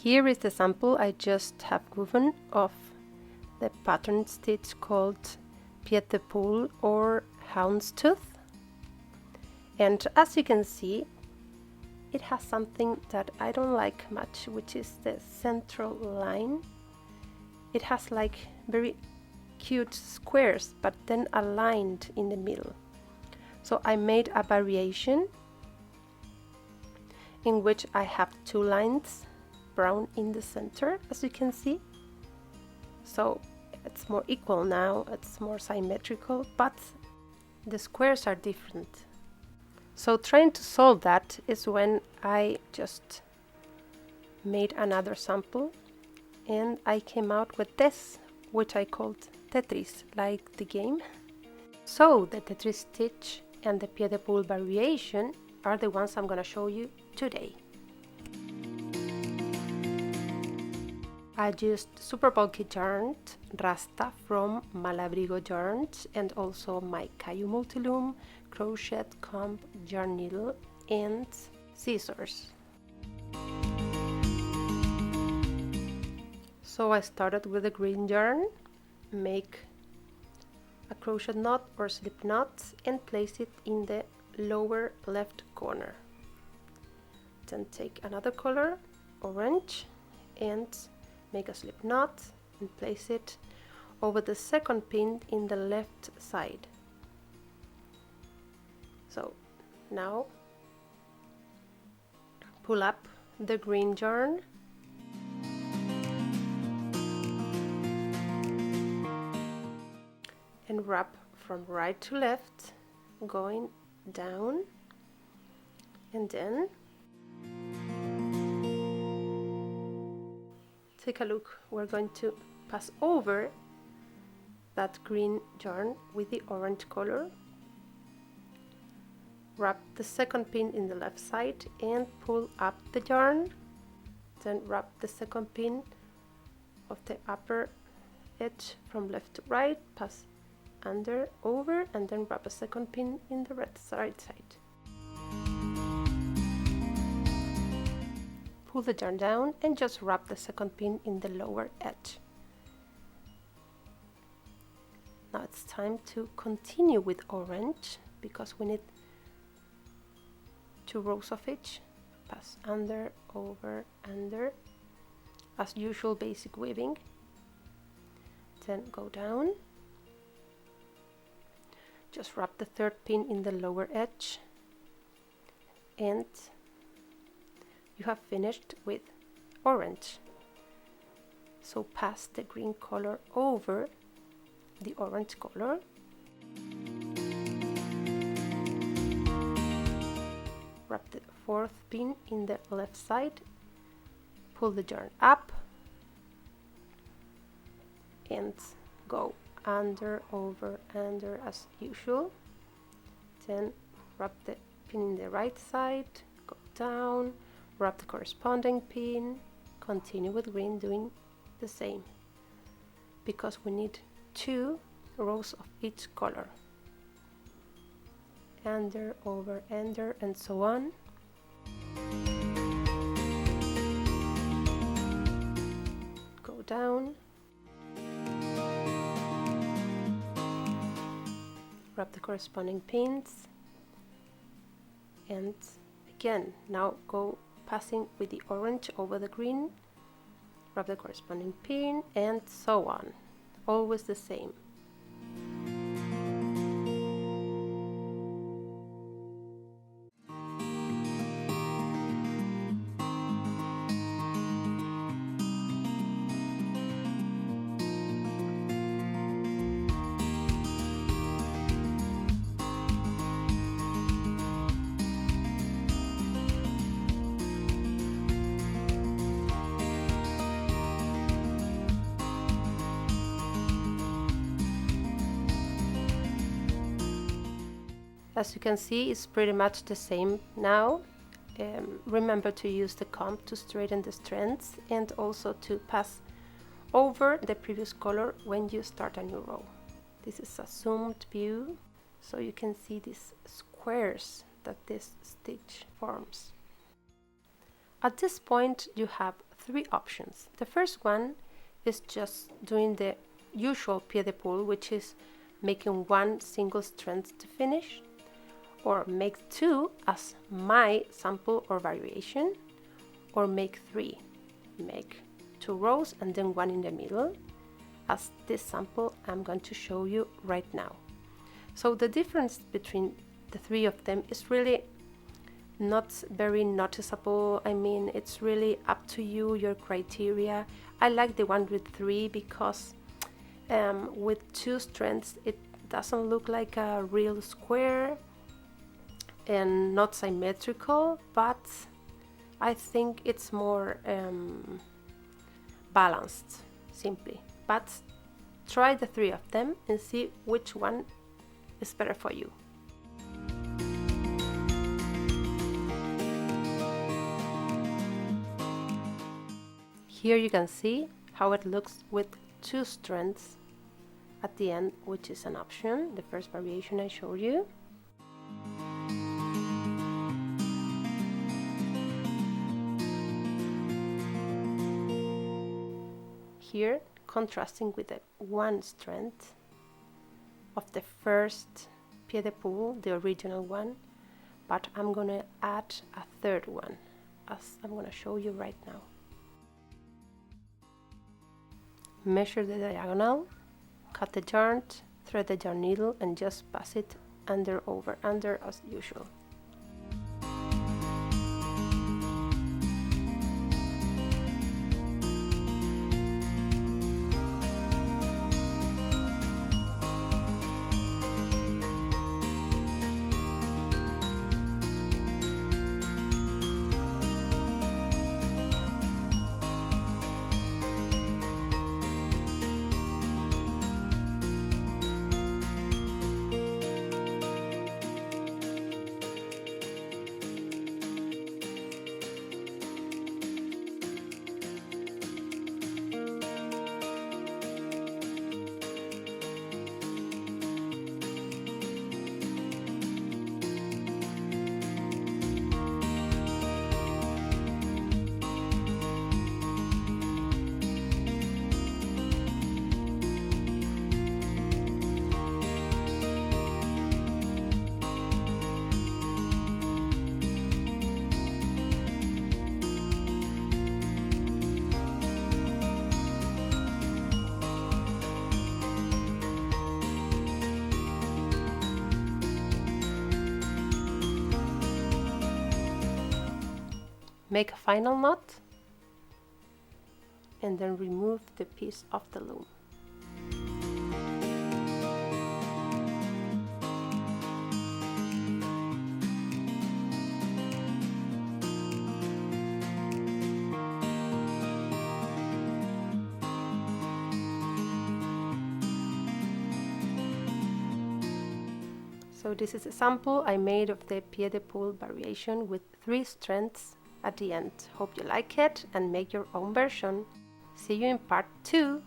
Here is the sample I just have woven of the pattern stitch called PIED de Poule or Houndstooth. And as you can see, it has something that I don't like much, which is the central line. It has like very cute squares, but then aligned in the middle. So I made a variation in which I have two lines, brown in the center, as you can see. So it's more equal now, it's more symmetrical, but the squares are different. So trying to solve that is when I just made another sample and I came out with this, which I called Tetris, like the game. So the Tetris stitch and the PIED de Poule variation are the ones I'm gonna show you today. I used super bulky yarn, Rasta from Malabrigo yarns, and also my KAYU multi-loom, crochet, comb, yarn needle, and scissors. So I started with the green yarn, make a crochet knot or slip knot and place it in the lower left corner. Then take another color, orange, and make a slip knot and place it over the second pin in the left side. So now pull up the green yarn and wrap from right to left, going down, and then take a look. We're going to pass over that green yarn with the orange color, wrap the second pin in the left side and pull up the yarn, then wrap the second pin of the upper edge from left to right, pass under, over, and then wrap a second pin in the right side. Pull the yarn down and just wrap the second pin in the lower edge. Now it's time to continue with orange because we need 2 rows of each. Pass under, over, under, as usual basic weaving. Then go down. Just wrap the third pin in the lower edge and you have finished with orange. So pass the green color over the orange color. Wrap the fourth pin in the left side, pull the yarn up and go under, over, under as usual. Then wrap the pin in the right side, go down, wrap the corresponding pin, continue with green doing the same because we need 2 rows of each color. Under, over, under, and so on. Go down, wrap the corresponding pins, and again now go passing with the orange over the green, wrap the corresponding pin, and so on, always the same. As you can see, it's pretty much the same now. Remember to use the comb to straighten the strands and also to pass over the previous color when you start a new row. This is a zoomed view, so you can see these squares that this stitch forms. At this point you have three options. The first one is just doing the usual pied de poule, which is making one single strand to finish, or make two as my sample or variation, or make three. Make 2 rows and then one in the middle, as this sample I'm going to show you right now. So the difference between the three of them is really not very noticeable. I mean, it's really up to you, your criteria. I like the one with 3 because with 2 strands it doesn't look like a real square and not symmetrical, but I think it's more balanced, simply. But try the 3 of them and see which one is better for you. Here you can see how it looks with 2 strands at the end, which is an option, the first variation I showed you. Here, contrasting with the 1 strand of the first pied de poule, the original one, but I'm gonna add a 3rd one, as I'm gonna show you right now. Measure the diagonal, cut the yarn, thread the yarn needle and just pass it under over under as usual. Make a final knot and then remove the piece of the loom. So this is a sample I made of the pied de poule variation with 3 strands at the end. Hope you like it and make your own version. See you in part 2.